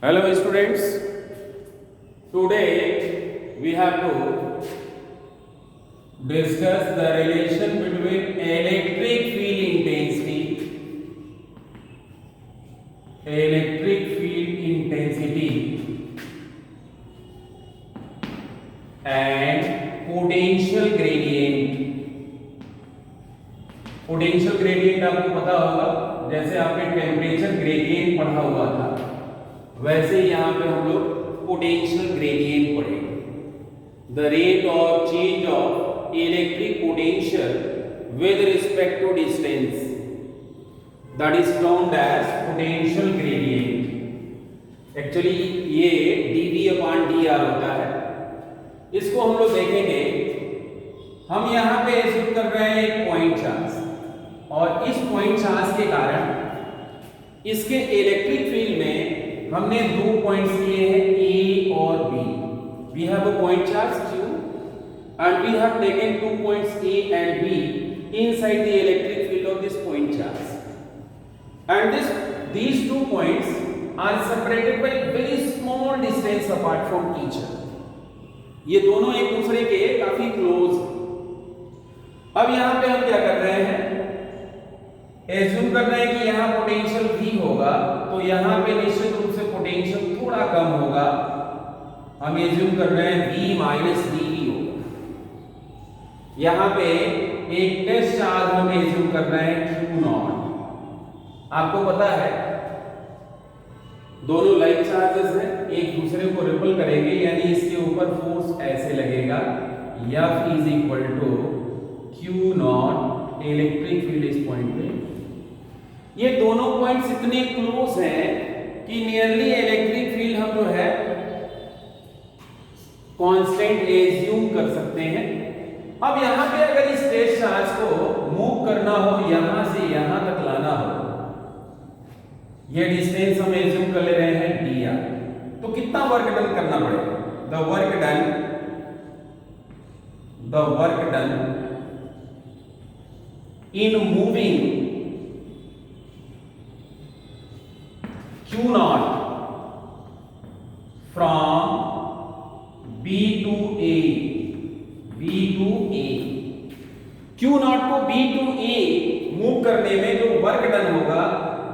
Hello students, today we have to discuss the relation between electric field intensity and potential gradient. Potential gradient आपको पता होगा, जैसे आपने temperature gradient पढ़ा हुआ था वैसे यहाँ पे हम लोग पोटेंशियल ग्रेडियंट पढ़ेंगे. The rate of change of electric potential with respect to distance, that is termed as potential gradient. Actually ये dV/dr होता है. इसको हम लोग देखेंगे. हम यहाँ पे एज्यूम कर रहे हैं एक पॉइंट चार्ज, और इस पॉइंट चार्ज के कारण इसके इलेक्ट्रिक फील्ड में हमने दो पॉइंट्स लिए हैं A और B. We have a point charge Q and we have taken 2 points A and B inside the electric field of this point charge. And these 2 points are separated by very small distance apart from each other. ये दोनों एक दूसरे के काफी close. अब यहाँ पे हम क्या कर रहे हैं, एज्यूम कर रहे हैं कि यहाँ पोटेंशियल V होगा, तो यहाँ पे निश्चित रूप से पोटेंशियल थोड़ा कम होगा. हम एज्यूम कर रहे हैं V माइनस dV होगा. यहाँ पे एक टेस्ट चार्ज हम एज्यूम कर रहे हैं Q0. आपको पता है दोनों लाइक चार्जेस हैं, एक दूसरे को रिपल करेंगे, यानी इसके ऊपर फोर्स ऐसे लगेगा. F is equal to Q0. Electric field इस पॉइंट पे. ये दोनों पॉइंट्स इतने क्लोज हैं कि नियरली इलेक्ट्रिक फील्ड हम जो है कांस्टेंट एज्यूम कर सकते हैं. अब यहां पे अगर इस टेस्ट चार्ज को मूव करना हो, यहां से यहां तक लाना हो, ये डिस्टेंस हम एज्यूम कर ले रहे हैं dr, तो कितना वर्क डन करना पड़ेगा? The work done in moving Q0 from B to A, Q0 को B to A मूव करने में जो वर्क डन होगा,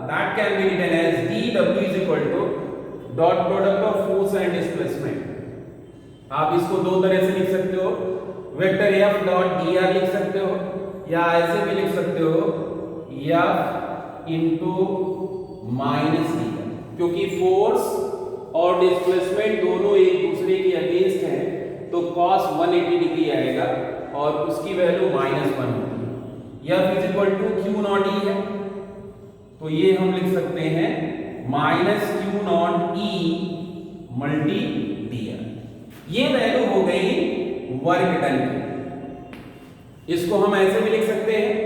that can be written as dW is equal to dot product of force and displacement. आप इसको दो तरह से लिख सकते हो, वेक्टर F डॉट dr लिख सकते हो, या ऐसे भी लिख सकते हो F इंटू माइनस dr, क्योंकि फोर्स और डिस्प्लेसमेंट दोनों एक दूसरे के अगेंस्ट हैं, तो cos 180 डिग्री आएगा और उसकी वैल्यू -1 होगी. F is equal to Q0 E है, तो ये हम लिख सकते हैं -Q0 E मल्टी dr. ये वैल्यू हो गई वर्क डन की. इसको हम ऐसे भी लिख सकते हैं,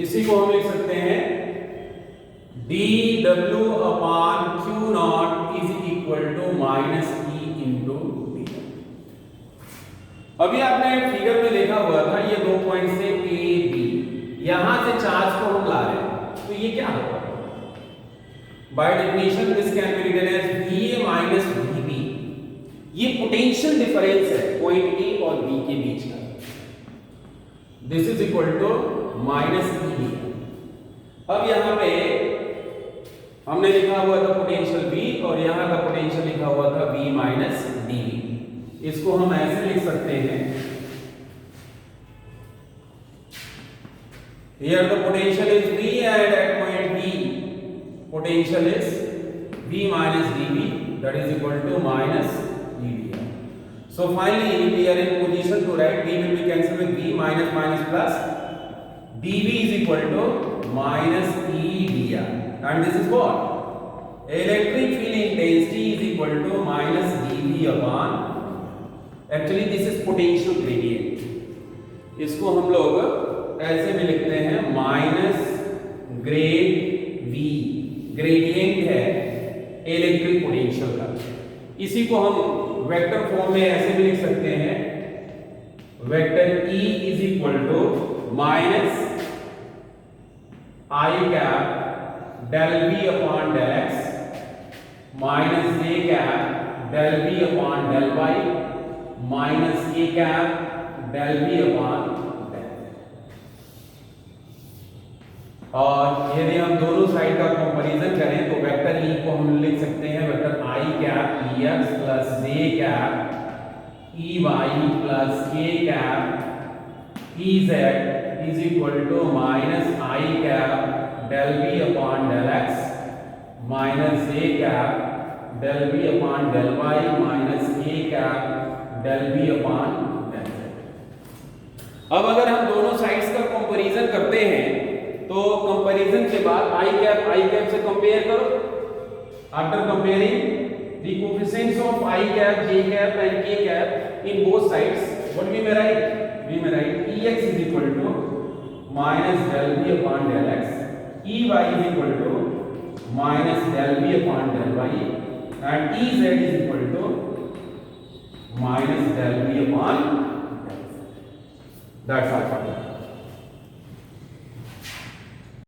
इसी को हम लिख सकते हैं dW upon Q0 is equal to minus E into d. अभी आपने फिगर में देखा हुआ था, ये दो पॉइंट से A B, यहां से चार्ज को हम ला रहे हैं, तो ये क्या होगा? By definition this can be written as VA minus VB. ये पोटेंशियल डिफरेंस है पॉइंट A और B के बीच का. This is equal to minus EB. अब यहां पे हमने लिखा हुआ था पोटेंशियल V और यहां का पोटेंशियल लिखा हुआ था V माइनस dV. इसको हम ऐसे लिख सकते हैं, here the potential is V and at point B potential is V minus dV, that is equal to minus dV. So finally we are in position to write V will be cancelled with V minus plus dV is equal to minus E dr, and this is what? Electric field intensity is equal to minus dV upon, actually this is potential gradient. इसको हम लोग ऐसे भी लिखते हैं minus grade V, gradient है electric potential का. इसी को हम वेक्टर फॉर्म में ऐसे भी लिख सकते हैं, vector E is equal to minus I cap del B upon del X minus J cap del B upon del Y minus K cap del B upon del Z। और यदि हम दोनों साइड का कंपैरिजन करें तो vector E को हम लिख सकते हैं vector I cap EX plus J cap EY plus K cap EZ is equal to minus I cap del B upon del X minus A cap del B upon del Y minus A cap del B upon del Z। अब अगर हम दोनों sides का comparison करते हैं तो comparison के बाद I cap से कंपेयर करो। After comparing the coefficients of I cap, J cap and K cap in both sides, what we may write? We may write Ex is equal to minus del B upon del X, Ey is equal to minus del B upon del Y, and Ez is equal to minus del B upon del Z. That's all.